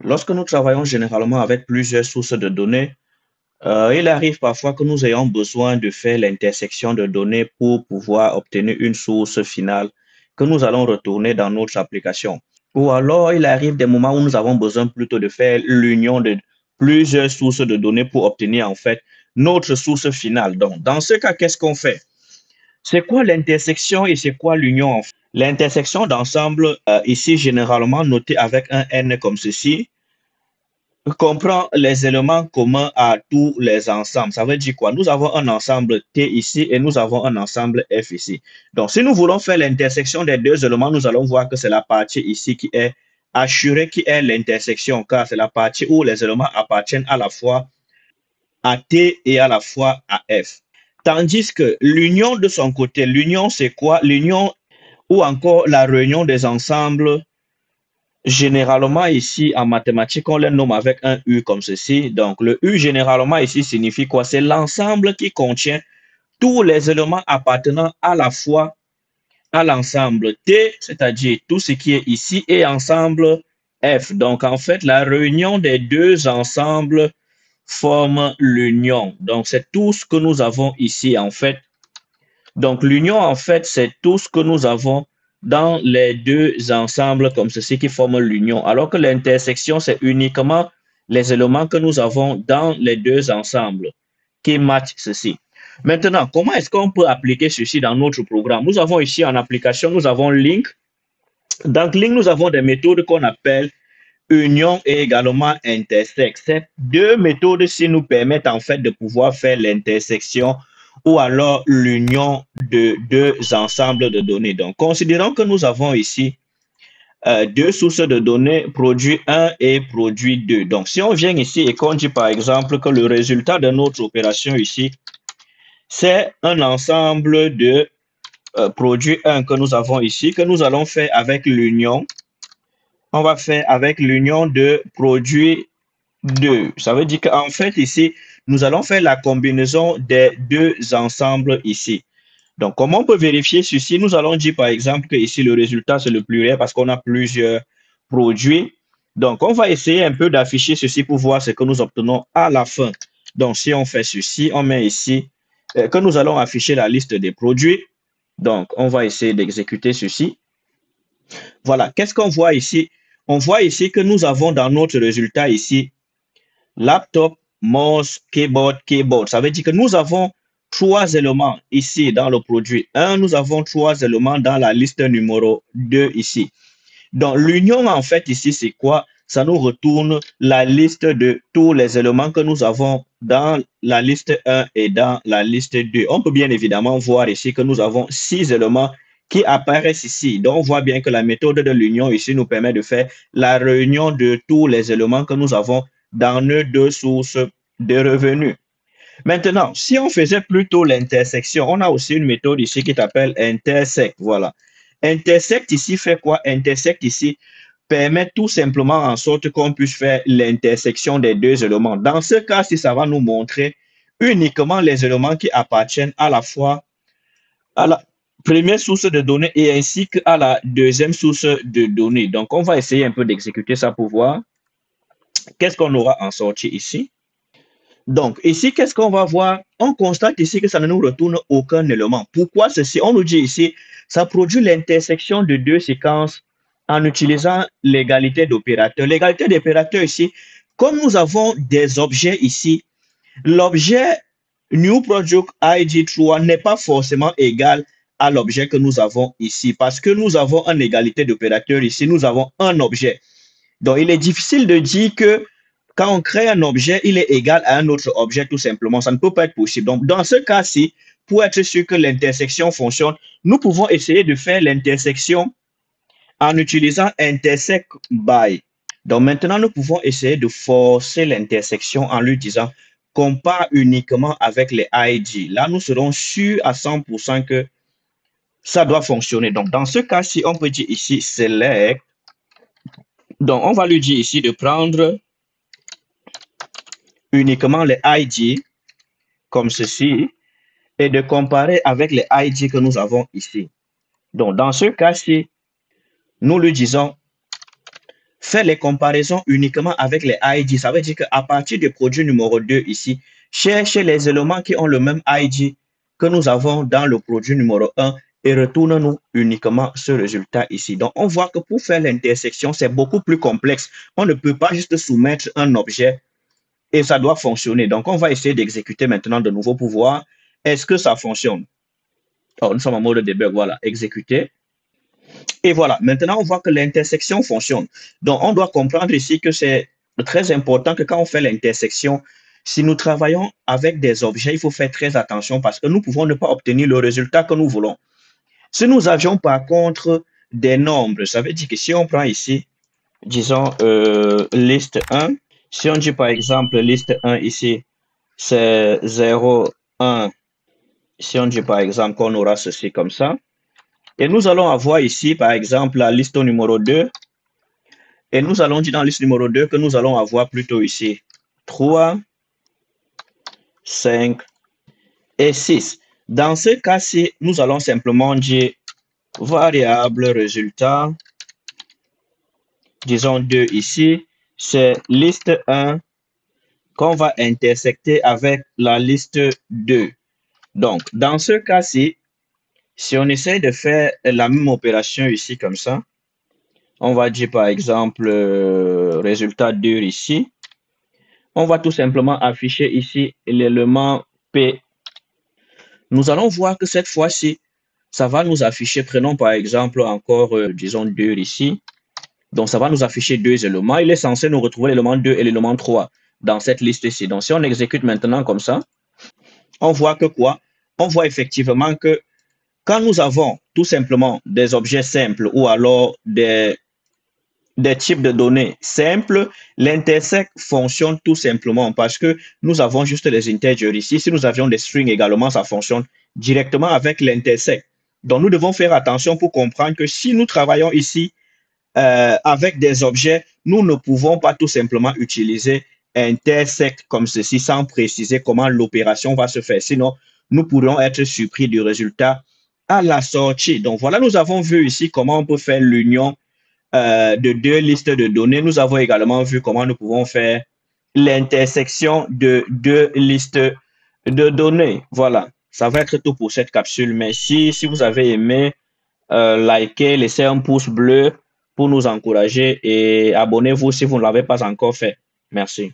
Lorsque nous travaillons généralement avec plusieurs sources de données, il arrive parfois que nous ayons besoin de faire l'intersection de données pour pouvoir obtenir une source finale que nous allons retourner dans notre application. Ou alors, il arrive des moments où nous avons besoin plutôt de faire l'union de plusieurs sources de données pour obtenir en fait notre source finale. Donc, dans ce cas, qu'est-ce qu'on fait? C'est quoi l'intersection et c'est quoi l'union? L'intersection d'ensemble, ici généralement notée avec un N comme ceci, comprend les éléments communs à tous les ensembles. Ça veut dire quoi? Nous avons un ensemble T ici et nous avons un ensemble F ici. Donc, si nous voulons faire l'intersection des deux éléments, nous allons voir que c'est la partie ici qui est assurée, qui est l'intersection, car c'est la partie où les éléments appartiennent à la fois à T et à la fois à F. Tandis que l'union de son côté, l'union c'est quoi? L'union ou encore la réunion des ensembles. Généralement, ici, en mathématiques, on les nomme avec un U comme ceci. Donc, le U, généralement, ici, signifie quoi? C'est l'ensemble qui contient tous les éléments appartenant à la fois à l'ensemble T, c'est-à-dire tout ce qui est ici, et ensemble F. Donc, en fait, la réunion des deux ensembles forme l'union. Donc, c'est tout ce que nous avons ici, en fait. Donc, l'union, en fait, c'est tout ce que nous avons dans les deux ensembles comme ceci qui forment l'union, alors que l'intersection, c'est uniquement les éléments que nous avons dans les deux ensembles qui matchent ceci. Maintenant, comment est-ce qu'on peut appliquer ceci dans notre programme? Nous avons ici en application, nous avons Link. Dans Link, nous avons des méthodes qu'on appelle union et également intersect. Ces deux méthodes-ci nous permettent en fait de pouvoir faire l'intersection ou alors l'union de deux ensembles de données. Donc, considérons que nous avons ici deux sources de données, produit 1 et produit 2. Donc, si on vient ici et qu'on dit par exemple que le résultat de notre opération ici, c'est un ensemble de produit 1 que nous avons ici, que nous allons faire avec l'union. On va faire avec l'union de produit 2. Ça veut dire qu'en fait, ici, nous allons faire la combinaison des deux ensembles ici. Donc, comment on peut vérifier ceci? Nous allons dire par exemple que ici, le résultat, c'est le pluriel parce qu'on a plusieurs produits. Donc, on va essayer un peu d'afficher ceci pour voir ce que nous obtenons à la fin. Donc, si on fait ceci, on met ici que nous allons afficher la liste des produits. Donc, on va essayer d'exécuter ceci. Voilà, qu'est-ce qu'on voit ici? On voit ici que nous avons dans notre résultat ici laptop, mouse, keyboard. Ça veut dire que nous avons trois éléments ici dans le produit. Un, nous avons trois éléments dans la liste numéro 2 ici. Donc, l'union, en fait, ici, c'est quoi? Ça nous retourne la liste de tous les éléments que nous avons dans la liste 1 et dans la liste 2. On peut bien évidemment voir ici que nous avons 6 éléments qui apparaissent ici. Donc, on voit bien que la méthode de l'union ici nous permet de faire la réunion de tous les éléments que nous avons dans nos deux sources de revenus. Maintenant, si on faisait plutôt l'intersection, on a aussi une méthode ici qui s'appelle intersect. Voilà. Intersect ici fait quoi? Intersect ici permet tout simplement en sorte qu'on puisse faire l'intersection des deux éléments. Dans ce cas-ci, ça va nous montrer uniquement les éléments qui appartiennent à la fois à la première source de données et ainsi qu'à la deuxième source de données. Donc, on va essayer un peu d'exécuter ça pour voir qu'est-ce qu'on aura en sortie ici. Donc, ici, qu'est-ce qu'on va voir? On constate ici que ça ne nous retourne aucun élément. Pourquoi ceci? On nous dit ici, ça produit l'intersection de deux séquences en utilisant l'égalité d'opérateurs. L'égalité d'opérateurs ici, comme nous avons des objets ici, l'objet new project ID3 n'est pas forcément égal à l'objet que nous avons ici parce que nous avons une égalité d'opérateurs ici, nous avons un objet. Donc, il est difficile de dire que quand on crée un objet, il est égal à un autre objet, tout simplement. Ça ne peut pas être possible. Donc, dans ce cas-ci, pour être sûr que l'intersection fonctionne, nous pouvons essayer de faire l'intersection en utilisant intersect by. Donc, maintenant, nous pouvons essayer de forcer l'intersection en lui disant compare uniquement avec les ID. Là, nous serons sûrs à 100% que ça doit fonctionner. Donc, dans ce cas-ci, on peut dire ici select. Donc, on va lui dire ici de prendre uniquement les ID comme ceci et de comparer avec les ID que nous avons ici. Donc, dans ce cas-ci, nous lui disons fait les comparaisons uniquement avec les ID. Ça veut dire qu'à partir du produit numéro 2 ici, cherche les éléments qui ont le même ID que nous avons dans le produit numéro 1 et retourne-nous uniquement ce résultat ici. Donc, on voit que pour faire l'intersection, c'est beaucoup plus complexe. On ne peut pas juste soumettre un objet et ça doit fonctionner. Donc, on va essayer d'exécuter maintenant de nouveau pour voir est-ce que ça fonctionne. Oh, nous sommes en mode debug, voilà, exécuter. Et voilà, maintenant on voit que l'intersection fonctionne. Donc on doit comprendre ici que c'est très important que quand on fait l'intersection, si nous travaillons avec des objets, il faut faire très attention parce que nous pouvons ne pas obtenir le résultat que nous voulons. Si nous avions par contre des nombres, ça veut dire que si on prend ici, disons liste 1, si on dit par exemple liste 1 ici, c'est 0, 1, si on dit par exemple qu'on aura ceci comme ça, et nous allons avoir ici par exemple la liste numéro 2. Et nous allons dire dans la liste numéro 2 que nous allons avoir plutôt ici 3, 5 et 6. Dans ce cas-ci, nous allons simplement dire variable résultat, disons 2 ici, c'est liste 1 qu'on va intersecter avec la liste 2. Donc, dans ce cas-ci, si on essaie de faire la même opération ici comme ça, on va dire par exemple résultat 2 ici. On va tout simplement afficher ici l'élément P. Nous allons voir que cette fois-ci, ça va nous afficher, prenons par exemple encore, disons 2 ici. Donc, ça va nous afficher deux éléments. Il est censé nous retrouver l'élément 2 et l'élément 3 dans cette liste-ci. Donc, si on exécute maintenant comme ça, on voit que quoi? On voit effectivement que quand nous avons tout simplement des objets simples ou alors des types de données simples, l'intersect fonctionne tout simplement parce que nous avons juste les integers ici. Si nous avions des strings également, ça fonctionne directement avec l'intersect. Donc, nous devons faire attention pour comprendre que si nous travaillons ici avec des objets, nous ne pouvons pas tout simplement utiliser intersect comme ceci sans préciser comment l'opération va se faire. Sinon, nous pourrions être surpris du résultat à la sortie. Donc, voilà, nous avons vu ici comment on peut faire l'union de deux listes de données. Nous avons également vu comment nous pouvons faire l'intersection de deux listes de données. Voilà, ça va être tout pour cette capsule. Merci. Si vous avez aimé, likez, laissez un pouce bleu pour nous encourager et abonnez-vous si vous ne l'avez pas encore fait. Merci.